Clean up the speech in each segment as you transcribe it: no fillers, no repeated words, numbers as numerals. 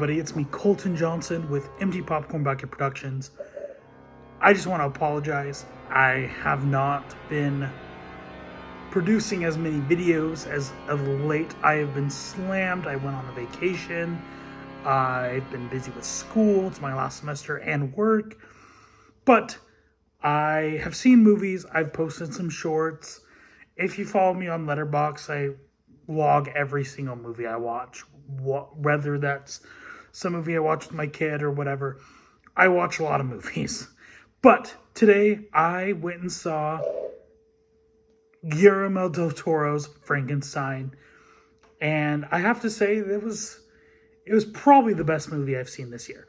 everybody, it's me, Colton Johnson, with Empty Popcorn Bucket Productions. I just want to apologize. I have not been producing as many videos as of late. I have been slammed. I went on a vacation. I've been busy with school. It's my last semester and work. But I have seen movies. I've posted some shorts. If you follow me on Letterboxd, I log every single movie I watch. Whether that's some movie I watched with my kid or whatever. I watch a lot of movies. But today I went and saw Guillermo Del Toro's Frankenstein. And I have to say it was probably the best movie I've seen this year.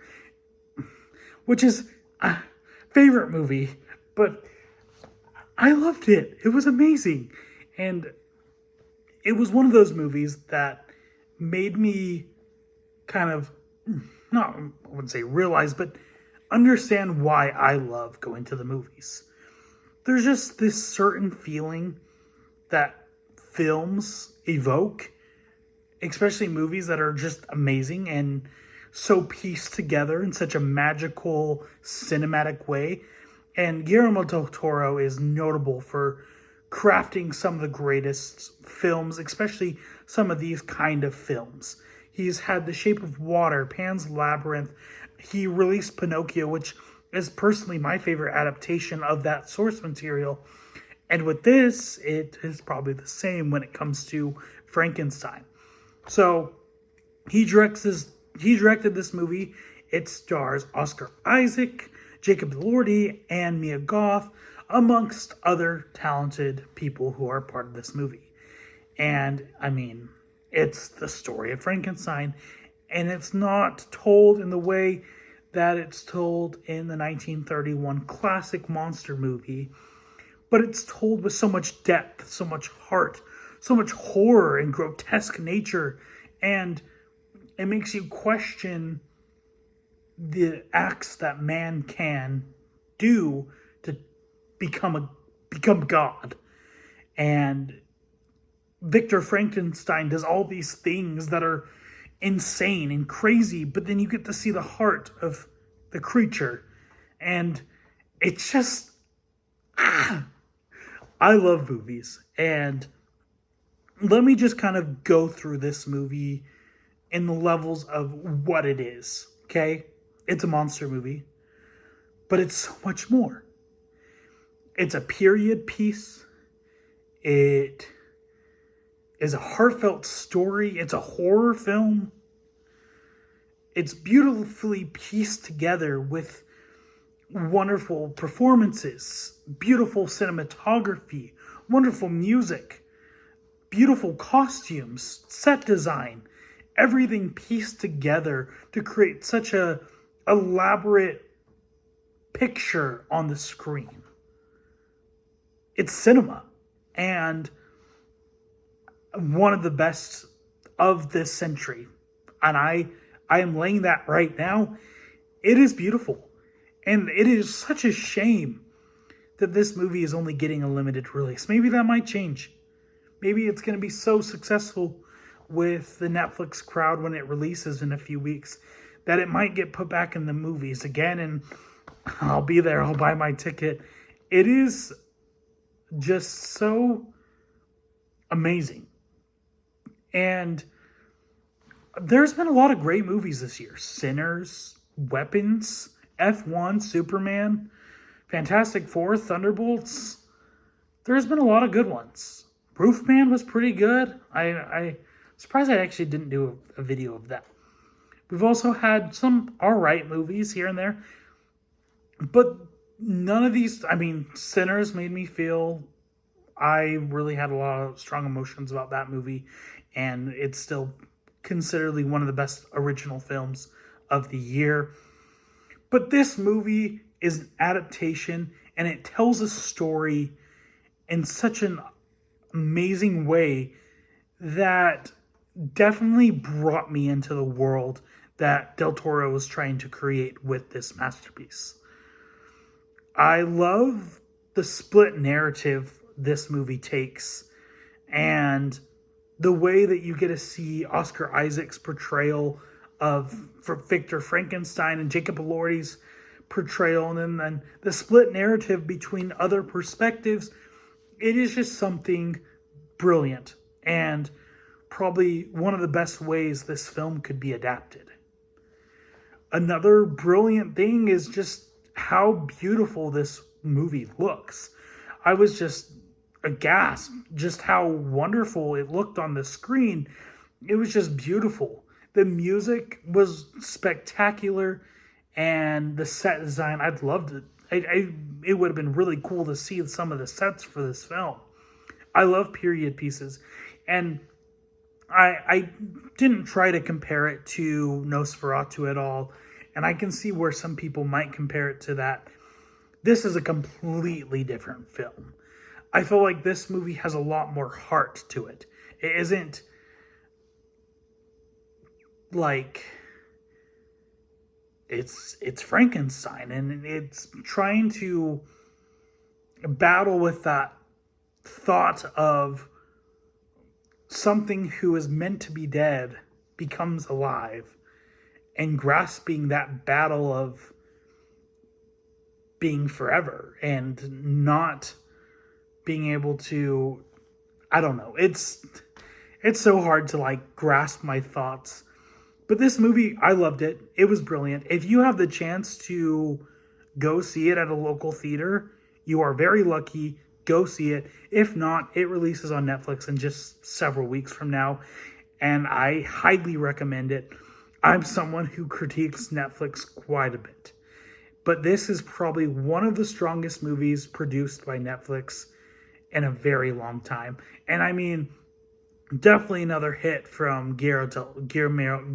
Which is a favorite movie, but I loved it. It was amazing. And it was one of those movies that made me kind of, not, I wouldn't say realize, but understand why I love going to the movies. There's just this certain feeling that films evoke, especially movies that are just amazing and so pieced together in such a magical, cinematic way. And Guillermo Del Toro is notable for crafting some of the greatest films, especially some of these kind of films. He's had The Shape of Water, Pan's Labyrinth. He released Pinocchio, which is personally my favorite adaptation of that source material. And with this, it is probably the same when it comes to Frankenstein. So he directed this movie. It stars Oscar Isaac, Jacob Elordi, and Mia Goth, amongst other talented people who are part of this movie. And, I mean, it's the story of Frankenstein, and it's not told in the way that it's told in the 1931 classic monster movie, but it's told with so much depth, so much heart, so much horror and grotesque nature, and it makes you question the acts that man can do to become God. And Victor Frankenstein does all these things that are insane and crazy, but then you get to see the heart of the creature. And it's just, I love movies. And let me just kind of go through this movie in the levels of what it is, okay? It's a monster movie, but it's so much more. It's a period piece. It is a heartfelt story. It's a horror film. It's beautifully pieced together with wonderful performances, beautiful cinematography, wonderful music, beautiful costumes, set design, everything pieced together to create such a elaborate picture on the screen. It's cinema, and one of the best of this century. And I am laying that right now. It is beautiful. And it is such a shame that this movie is only getting a limited release. Maybe that might change. Maybe it's going to be so successful with the Netflix crowd when it releases in a few weeks that it might get put back in the movies again, and I'll be there. I'll buy my ticket. It is just so amazing. And there's been a lot of great movies this year. Sinners, Weapons, F1, Superman, Fantastic Four, Thunderbolts. There's been a lot of good ones. Roofman was pretty good. I'm surprised I actually didn't do a video of that. We've also had some alright movies here and there. But none of these, Sinners made me feel, I really had a lot of strong emotions about that movie. And it's still considered one of the best original films of the year. But this movie is an adaptation, and it tells a story in such an amazing way that definitely brought me into the world that Del Toro was trying to create with this masterpiece. I love the split narrative this movie takes, and the way that you get to see Oscar Isaac's portrayal of for Victor Frankenstein and Jacob Elordi's portrayal, and then the split narrative between other perspectives. It is just something brilliant, and probably one of the best ways this film could be adapted. Another brilliant thing is just how beautiful this movie looks. I was just aghast just how wonderful it looked on the screen. It was just beautiful. The music was spectacular, and the set design, I'd loved it. It would have been really cool to see some of the sets for this film. I love period pieces, and I didn't try to compare it to Nosferatu at all, and I can see where some people might compare it to that. This is a completely different film. I feel like this movie has a lot more heart to it. It isn't like it's Frankenstein, and it's trying to battle with that thought of something who is meant to be dead becomes alive, and grasping that battle of being forever and not being able to, I don't know. It's so hard to like grasp my thoughts. But this movie, I loved it. It was brilliant. If you have the chance to go see it at a local theater, you are very lucky. Go see it. If not, it releases on Netflix in just several weeks from now, and I highly recommend it. I'm someone who critiques Netflix quite a bit, but this is probably one of the strongest movies produced by Netflix in a very long time. And I mean, definitely another hit from Guillermo.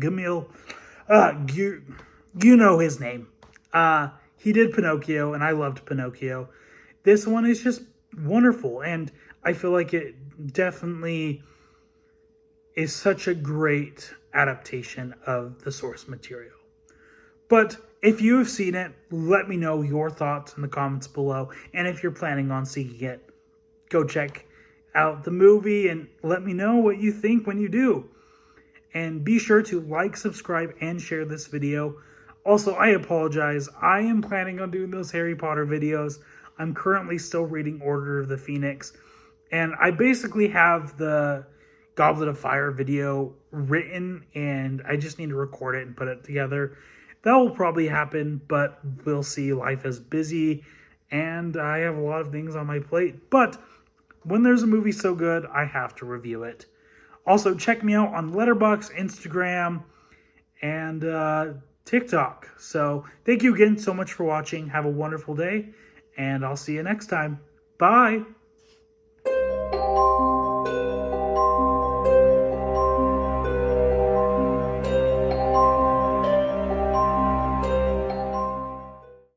You know his name. He did Pinocchio, and I loved Pinocchio. This one is just wonderful, and I feel like it definitely is such a great adaptation of the source material. But if you have seen it, let me know your thoughts in the comments below, and if you're planning on seeing it, go check out the movie and let me know what you think when you do. And be sure to like, subscribe, and share this video. Also, I apologize. I am planning on doing those Harry Potter videos. I'm currently still reading Order of the Phoenix, and I basically have the Goblet of Fire video written, and I just need to record it and put it together. That will probably happen, but we'll see. Life is busy, and I have a lot of things on my plate. But when there's a movie so good, I have to review it. Also, check me out on Letterboxd, Instagram, and TikTok. So thank you again so much for watching. Have a wonderful day, and I'll see you next time. Bye!